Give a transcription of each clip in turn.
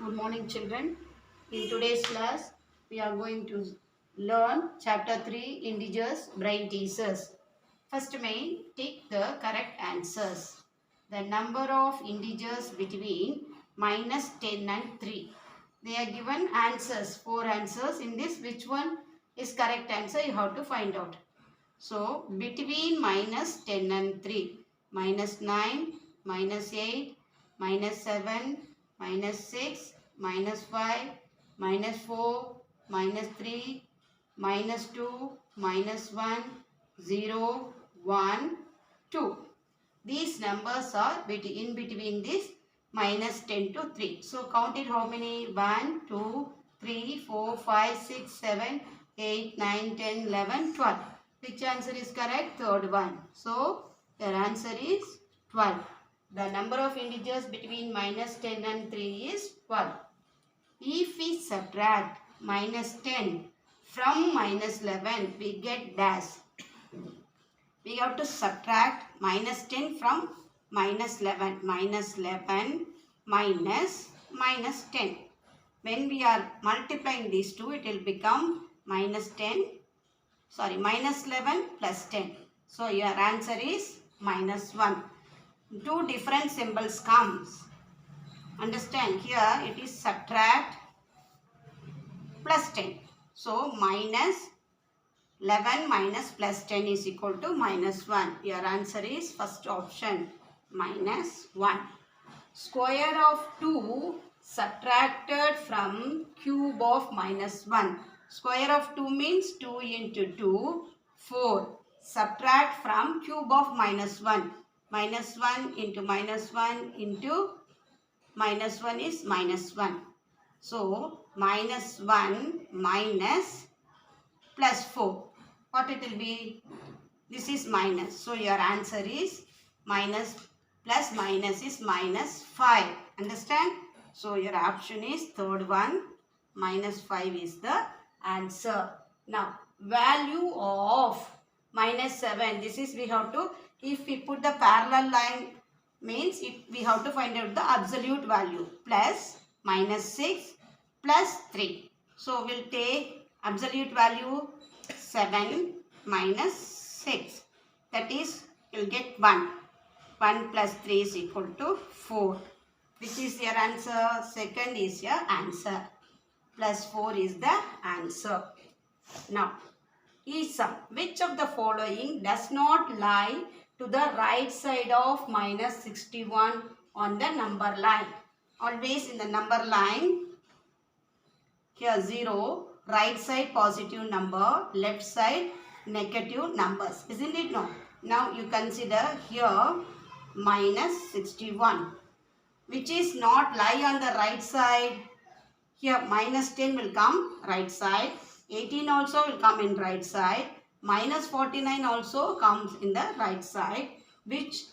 Good morning, children. In today's class, we are going to learn Chapter 3 Integers Brain Teasers. First main, take the correct answers. The number of integers between minus 10 and 3. They are given answers, 4 answers. In this, which one is correct answer? You have to find out. So, between minus 10 and 3, minus 9, minus 8, minus 7, minus 6, minus 5, minus 4, minus 3, minus 2, minus 1, 0, 1, 2. These numbers are in between this minus 10 to 3. So, count it how many? 1, 2, 3, 4, 5, 6, 7, 8, 9, 10, 11, 12. Which answer is correct? Third one. So, your answer is 12. The number of integers between minus 10 and 3 is 12. If we subtract minus 10 from minus 11, we get dash. We have to subtract minus 10 from minus 11. Minus 11 minus 10. When we are multiplying these two, it will become minus 11 plus 10. So, your answer is minus 1. Two different symbols comes. Understand? Here it is subtract plus 10. So, minus 11 minus plus 10 is equal to minus 1. Your answer is first option, minus 1. Square of 2 subtracted from cube of minus 1. Square of 2 means 2 into 2, 4. Subtract from cube of minus 1. Minus 1 into minus 1 into minus 1 is minus 1. So, minus 1 minus plus 4. What it will be? This is minus. So, your answer is minus plus minus is minus 5. Understand? So, your option is third one. Minus 5 is the answer. Now, value of minus 7. This is we have to, if we put the parallel line, means we have to find out the absolute value. Plus minus 6 plus 3. So, we will take absolute value 7 minus 6. That is, you will get 1. 1 plus 3 is equal to 4. Which is your answer? Second is your answer. Plus 4 is the answer. Now, sum. Which of the following does not lie to the right side of minus 61 on the number line? Always in the number line, here 0, right side positive number, left side negative numbers. Isn't it? No. Now, you consider here minus 61. Which is not lie on the right side. Here minus 10 will come right side. 18 also will come in right side. Minus 49 also comes in the right side. Which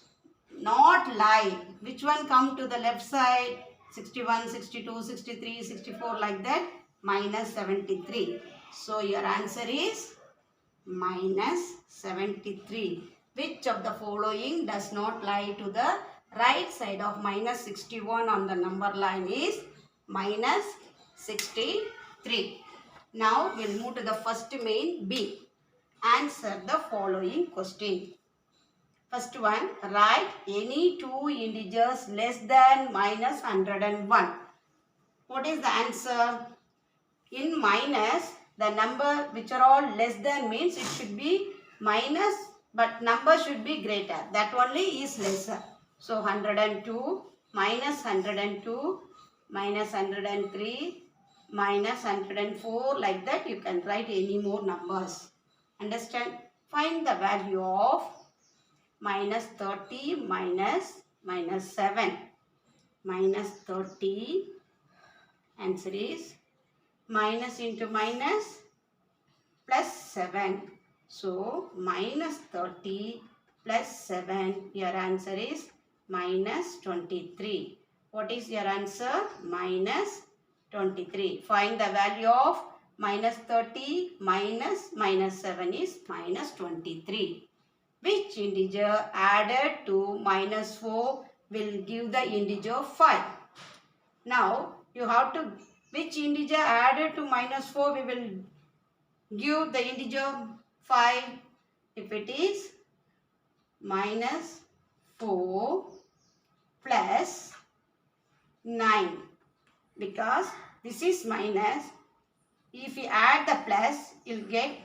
not lie. Which one come to the left side? 61, 62, 63, 64 like that. Minus 73. So your answer is minus 73. Which of the following does not lie to the right side of minus 61 on the number line is minus 63. Now we'll move to the first main B. Answer the following question. First one, write any two integers less than minus 101. What is the answer? In minus, the number which are all less than means it should be minus, but number should be greater. That only is lesser. So, 102, minus 102, minus 103, minus 104, like that you can write any more numbers. Understand? Find the value of minus 30 minus 7. Minus 30, answer is minus into minus plus 7. So, minus 30 plus 7, your answer is minus 23. What is your answer? Minus 23. Find the value of minus 30 minus 7 is minus 23. Which integer added to minus 4 will give the integer 5? Now, You have to, which integer added to minus 4 we will give the integer 5. If it is minus 4 plus 9, because this is minus, if you add the plus, you'll get,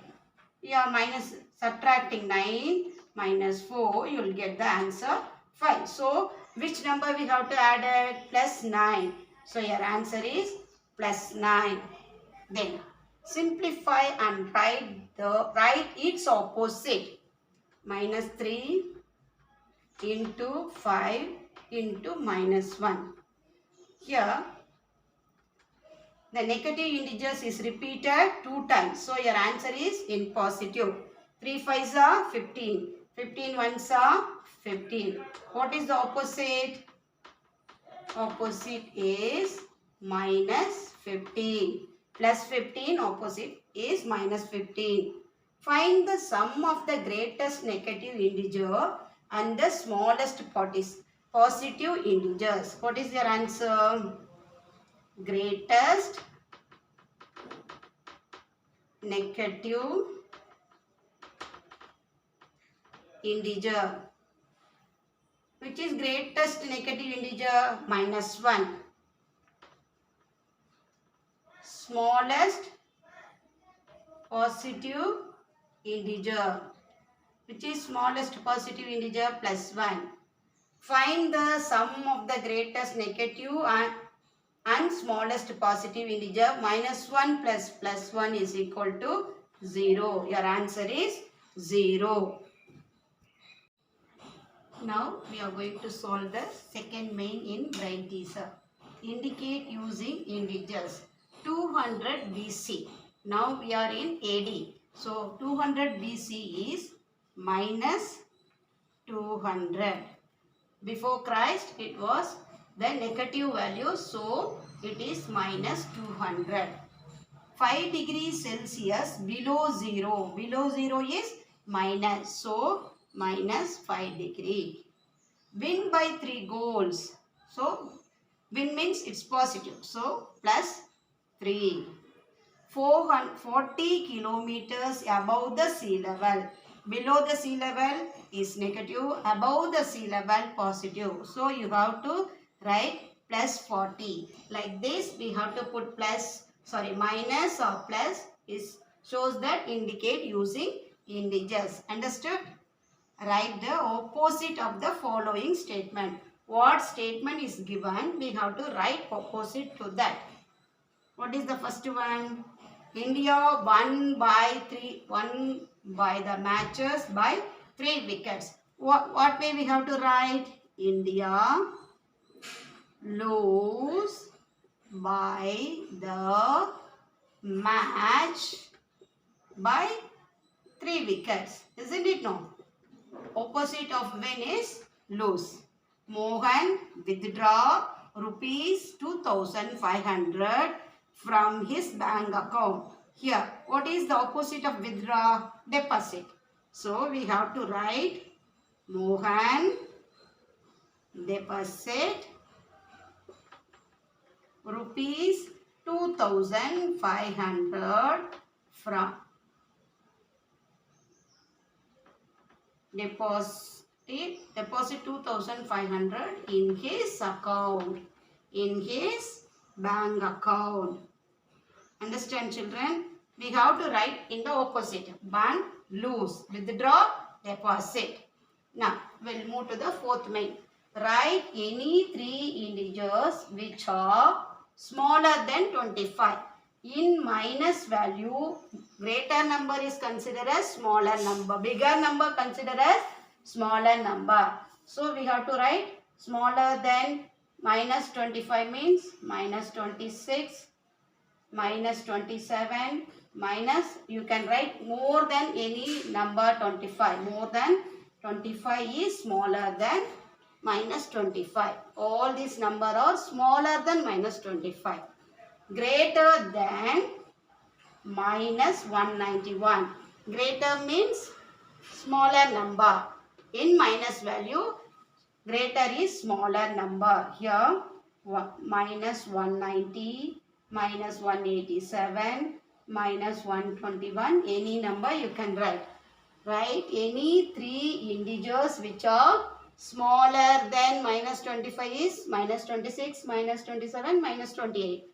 you are minus, subtracting 9 minus 4, you'll get the answer 5. So, which number we have to add it? Plus 9. So, your answer is plus 9. Then, simplify and write its opposite. Minus 3 into 5 into minus 1. Here, the negative integers is repeated 2 times. So, your answer is in positive. 3 5s are 15. 15 1s are 15. What is the opposite? Opposite is minus 15. Plus 15, opposite is minus 15. Find the sum of the greatest negative integer and the smallest positive integers. What is your answer? Greatest negative integer. Which is greatest negative integer? Minus 1. Smallest positive integer. Which is smallest positive integer? Plus 1. Find the sum of the greatest negative and smallest positive integer. Minus 1 plus 1 is equal to 0. Your answer is 0. Now we are going to solve the second main in brain teaser. Indicate using integers. 200 BC. Now we are in AD. So 200 BC is minus 200. Before Christ it was the negative value, so it is minus 200. 5 degrees Celsius below 0. Below 0 is minus, so minus 5 degree. Win by 3 goals. So win means it's positive, so plus 3. 440 kilometers above the sea level. Below the sea level is negative, above the sea level positive. So you have to write plus 40. Like this we have to put minus or plus is shows that indicate using integers. Understood? Write the opposite of the following statement. What statement is given, we have to write opposite to that. What is the first one? India won by the matches by 3 wickets. What way we have to write? India lose by the match by 3 wickets. Isn't it? No. Opposite of win is lose. Mohan withdraw rupees 2,500 from his bank account. Here, what is the opposite of withdraw? Deposit. So, we have to write Mohan deposit rupees 2,500 from deposit 2,500 in his account, in his bank account. Understand, children? We have to write in the opposite. Won, lose, withdraw, deposit. Now, we'll move to the fourth main. Write any 3 integers which are smaller than 25. In minus value, greater number is considered as smaller number. Bigger number considered as smaller number. So, we have to write smaller than minus 25 means minus 26, minus 27, minus, you can write more than any number 25. More than 25 is smaller than minus 25. All these numbers are smaller than minus 25. Greater than minus 191. Greater means smaller number. In minus value, greater is smaller number. Here, minus 190, minus 187, minus 121. Any number you can write. Write any three integers which are smaller than minus 25 is minus 26, minus 27, minus 28.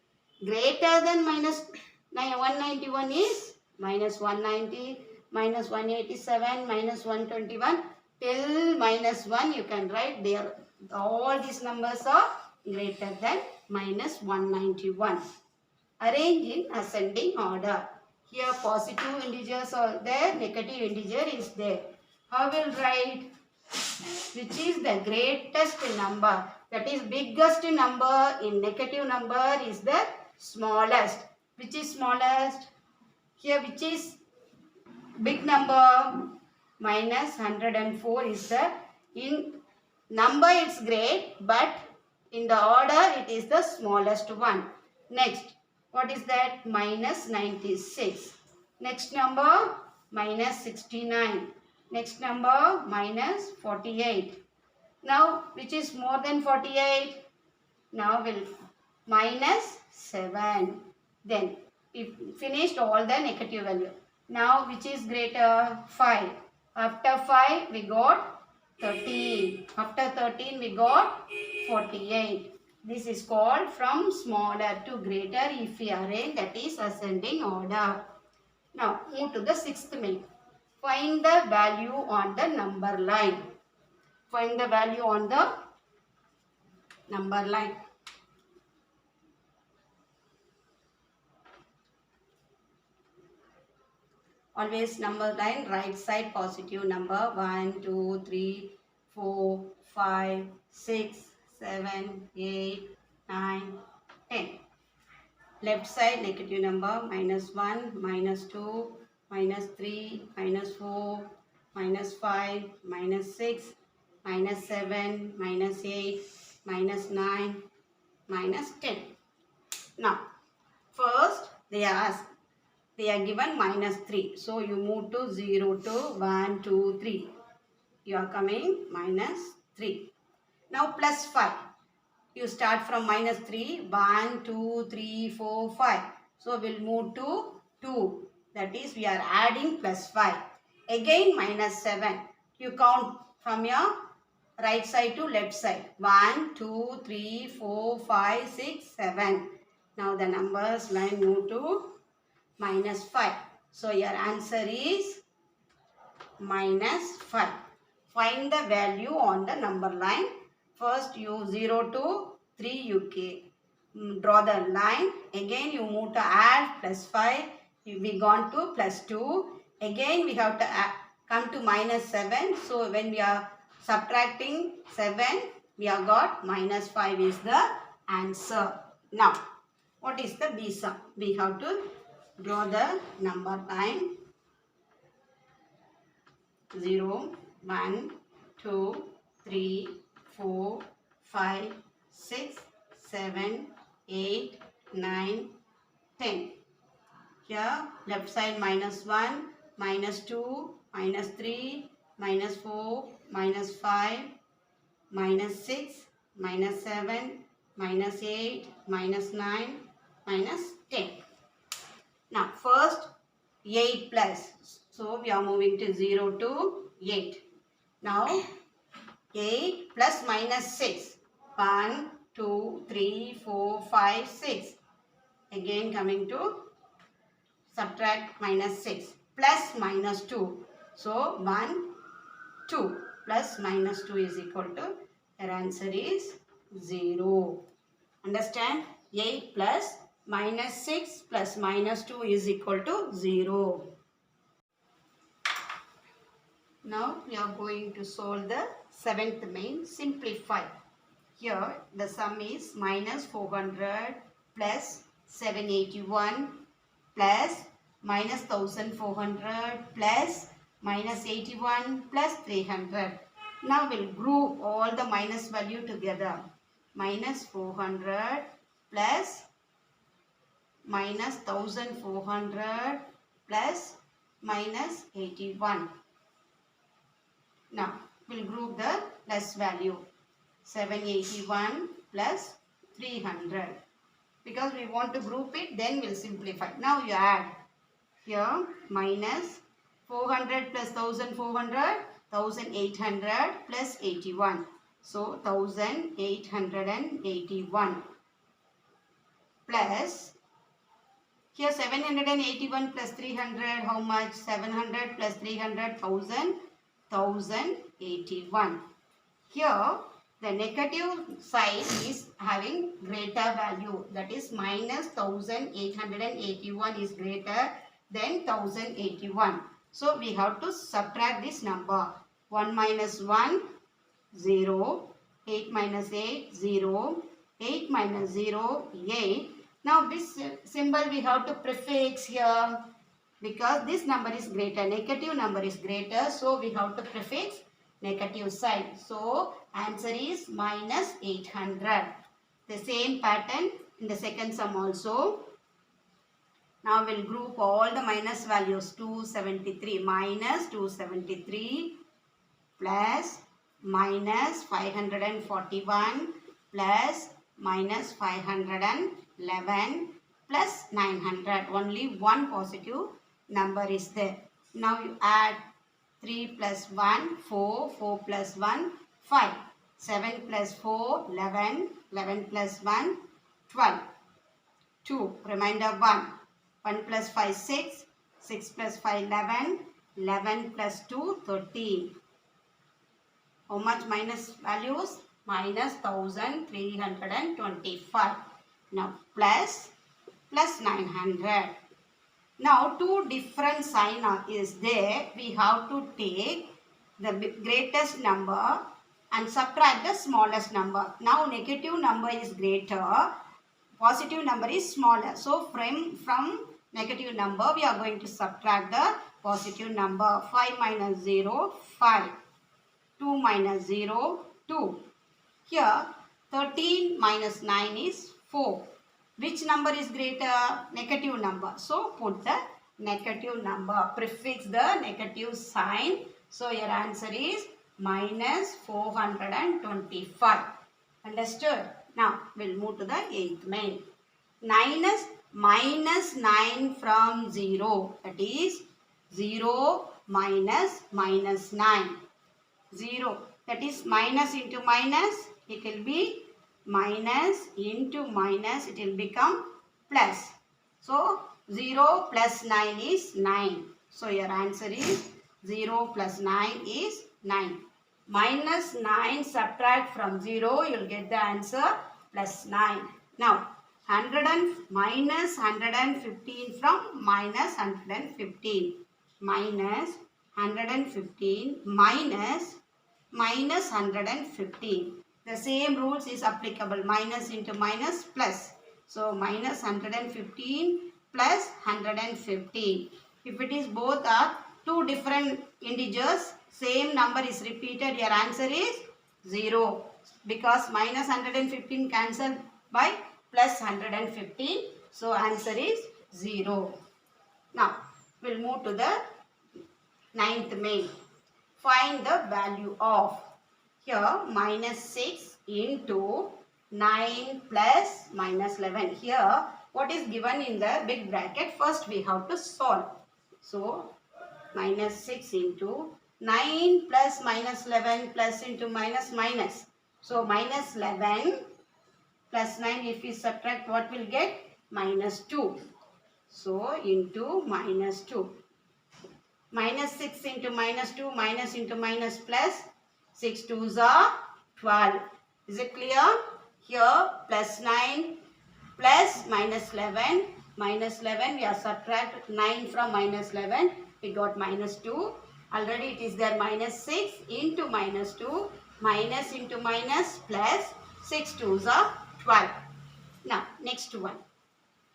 Greater than minus 191 is minus 190, minus 187, minus 121 till minus 1 you can write there. All these numbers are greater than minus 191. Arrange in ascending order. Here positive integers are there, negative integer is there. How will write? Which is the greatest number? That is biggest number in negative number is the smallest. Which is smallest? Here which is big number? Minus 104 is the in number it's great, but in the order it is the smallest one. Next, what is that? Minus 96. Next number minus 69. Next number minus 48. Now which is more than 48? Now we'll minus 7. Then we finished all the negative value. Now which is greater? 5. After 5 we got 13. After 13 we got 48. This is called from smaller to greater if we arrange, that is ascending order. Now move to the sixth main. Find the value on the number line. Find the value on the number line. Always number line, right side positive number 1, 2, 3, 4, 5, 6, 7, 8, 9, 10. Left side negative number minus 1, minus 2, minus 3, minus 4, minus 5, minus 6, minus 7, minus 8, minus 9, minus 10. Now, first they are given minus 3. So, you move to 0 to 1, 2, 3. You are coming minus 3. Now, plus 5. You start from minus 3. 1, 2, 3, 4, 5. So, we'll move to 2. That is, we are adding plus 5. Again, minus 7. You count from your right side to left side. 1, 2, 3, 4, 5, 6, 7. Now, the numbers line move to minus 5. So, your answer is minus 5. Find the value on the number line. First, you 0 to 3 you draw the line. Again, you move to add plus 5. We gone to plus 2. Again, we have to come to minus 7. So, when we are subtracting 7, we have got minus 5 is the answer. Now, what is the B sum? We have to draw the number line. 0, 1, 2, 3, 4, 5, 6, 7, 8, 9, 10. Here left side minus 1, minus 2, minus 3, minus 4, minus 5, minus 6, minus 7, minus 8, minus 9, minus 10. Now first 8 plus. So we are moving to 0 to 8. Now 8 plus minus 6. 1, 2, 3, 4, 5, 6. Again coming to subtract minus 6. Plus minus 2. So 1, 2 plus minus 2 is equal to, your answer is 0. Understand? 8 plus minus 6 plus minus 2 is equal to 0. Now we are going to solve the seventh main. Simplify. Here the sum is minus 400 plus 781 plus minus 1400 plus minus 81 plus 300. Now we'll group all the minus value together. Minus 400 plus minus 1400 plus minus 81. Now we'll group the plus value. 781 plus 300. Because we want to group it, then we'll simplify. Now you add here minus 400 plus 1400, 1800 plus 81. So 1881 plus here 781 plus 300, how much? 700 plus 300, 1081. Here the negative sign is having greater value, that is minus 1881 is greater than 1081. So we have to subtract this number. 1 minus 1, 0. 8 minus 8, 0. 8 minus 0, 8. Now this symbol we have to prefix here because this number is greater, negative number is greater, so we have to prefix negative sign. So answer is minus 800. The same pattern in the second sum also. Now we'll group all the minus values. 273 minus 273 plus minus 541 plus minus 511 plus 900. Only one positive number is there. Now you add 3 plus 1, 4, 4 plus 1, 5, 7 plus 4, 11, 11 plus 1, 12, 2, remainder 1, 1 plus 5, 6, 6 plus 5, 11, 11 plus 2, 13. How much minus values? Minus 1325. Now plus 900. Now two different sign is there. We have to take the greatest number and subtract the smallest number. Now negative number is greater, positive number is smaller. So from negative number we are going to subtract the positive number. 5 minus 0, 5. 2 minus 0, 2. Here 13 minus 9 is 4. Which number is greater? Negative number. So put the negative number. Prefix the negative sign. So your answer is minus 425. Understood? Now we'll move to the 8th main. Minus 9 from 0. That is 0 minus 9. 0. That is minus into minus. It will be minus into minus. It will become plus. So 0 plus 9 is 9. So your answer is 0 plus 9 is 9. Minus 9 subtract from 0. You will get the answer plus 9. Now minus 115 from minus 115. Minus 115 minus 115. The same rules is applicable. Minus into minus plus. So minus 115 plus 115. If it is both are two different integers, same number is repeated, your answer is 0. Because minus 115 cancelled by plus 115. So answer is 0. Now we'll move to the 9th main. Find the value of, here minus 6 into 9 plus minus 11. Here what is given in the big bracket, first we have to solve. So minus 6 into 9 plus minus 11 plus into minus minus. So minus 11 plus 9, if we subtract, what will get? Minus 2. So into minus 2. Minus 6 into minus 2, minus into minus plus. 6 2s are 12. Is it clear? Here plus 9 plus minus 11. Minus 11, we are subtract 9 from minus 11. We got minus 2. Already it is there minus 6 into minus 2. Minus into minus plus. 6 2s are 12. Now next one.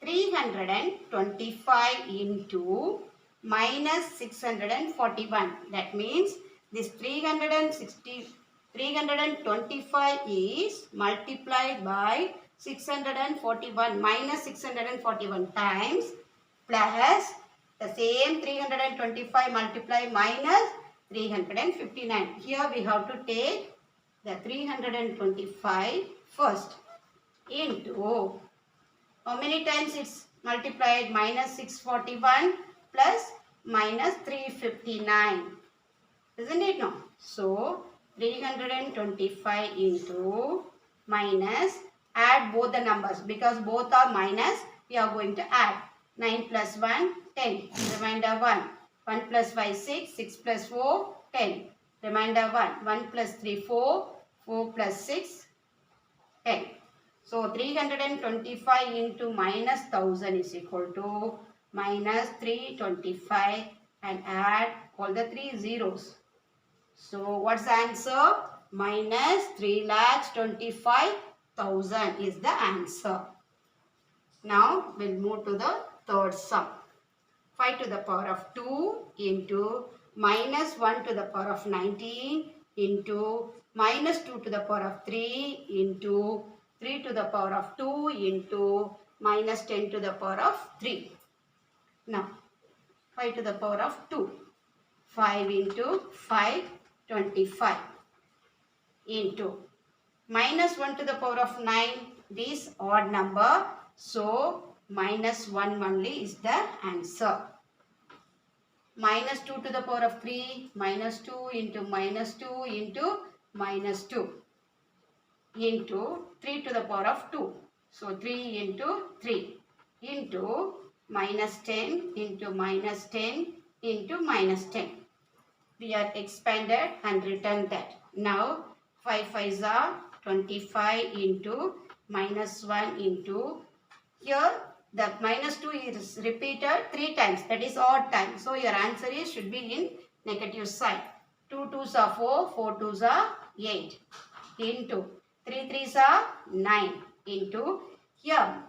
325 into minus 641. That means this 325 is multiplied by 641 minus 641 times plus the same 325 multiply minus 359. Here we have to take the 325 first. into, how many times it's multiplied? Minus 641 plus minus 359. Isn't it? No. So 325 into minus, add both the numbers because both are minus. We are going to add 9 plus 1, 10. Remainder 1. 1 plus 5, 6. 6 plus 4, 10. Remainder 1. 1 plus 3, 4. 4 plus 6, 10. So 325 into minus 1000 is equal to minus 325 and add all the three zeros. So what's the answer? Minus 3,25,000 is the answer. Now we'll move to the third sum. 5 to the power of 2 into minus 1 to the power of 19 into minus 2 to the power of 3 into 3 to the power of 2 into minus 10 to the power of 3. Now 5 to the power of 2. 5 into 5, 25 into minus 1 to the power of 9, this odd number, so minus 1 only is the answer. Minus 2 to the power of 3, minus 2 into minus 2 into minus 2 into 3 to the power of 2. So 3 into 3 into minus 10 into minus 10 into minus 10. We are expanded and written that. Now 5 5s are 25 into minus 1 into, here the minus 2 is repeated 3 times, that is odd time. So your answer is should be in negative side. 2 2s are 4, 4 2s are 8 into 3 3s are 9 into, here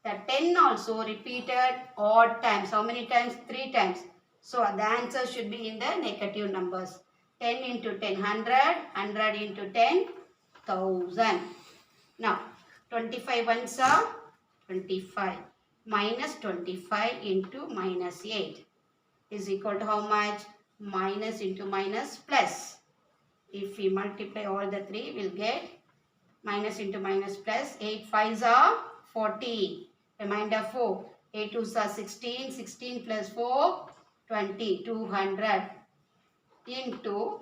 the 10 also repeated odd times. How many times? 3 times. So the answer should be in the negative numbers. 10 into 10, 100. 100 into 10, 1000. Now 25 ones are 25. Minus 25 into minus 8 is equal to how much? Minus into minus plus. If we multiply all the three, we'll get minus into minus plus. 8 5s are 40. Remainder 4. 8 2s are 16. 16 plus 4, 20. 200 into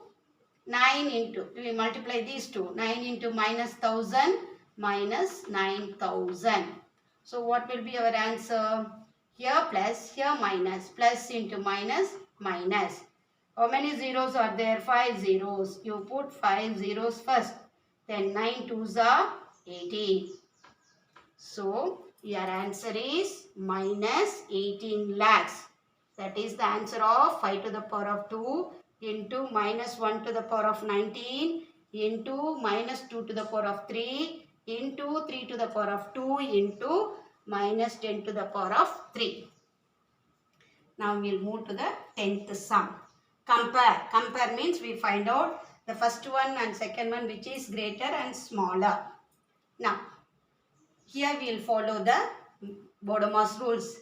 9 into, we multiply these two. 9 into minus 1000 minus 9000. So what will be our answer? Here plus, here minus. Plus into minus, minus. How many zeros are there? 5 zeros. You put 5 zeros first. Then 9 2s are 18. So your answer is minus 18 lakhs. That is the answer of 5 to the power of 2 into minus 1 to the power of 19 into minus 2 to the power of 3 into 3 to the power of 2 into minus 10 to the power of 3. Now we will move to the 10th sum. Compare. Compare means we find out the first one and second one which is greater and smaller. Now here we will follow the Bodemas rules.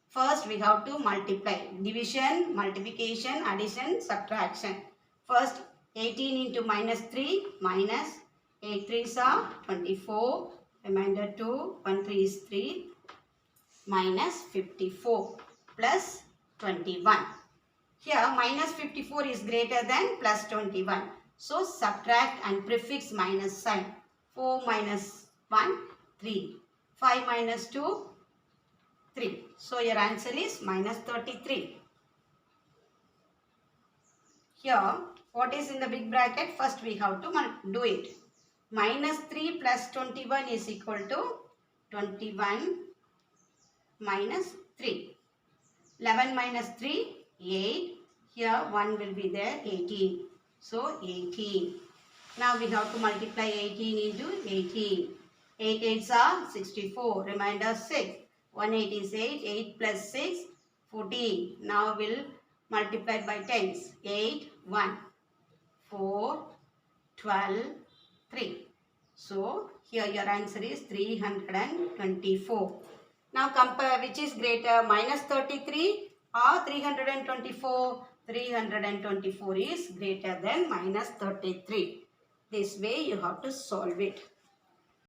First we have to multiply. Division, multiplication, addition, subtraction. First 18 into minus 3 minus 8 3s are 24. Remainder 2, 1 3 is 3 minus 54 plus 21. Here minus 54 is greater than plus 21. So subtract and prefix minus sign. 4 minus 1, 3. 5 minus 2, 3. So your answer is minus 33. Here what is in the big bracket? First we have to do it. Minus 3 plus 21 is equal to 21 minus 3. 11 minus 3, 8. Here 1 will be there, 18. So 18. Now we have to multiply 18 into 18. 8 8s are 64. Remainder 6. 1 8 is 8. 8 plus 6, 14. Now we'll multiply by tens. 8, 1, 4, 12, 3. So here your answer is 324. Now compare which is greater, minus 33 or 324. 324 is greater than minus 33. This way you have to solve it.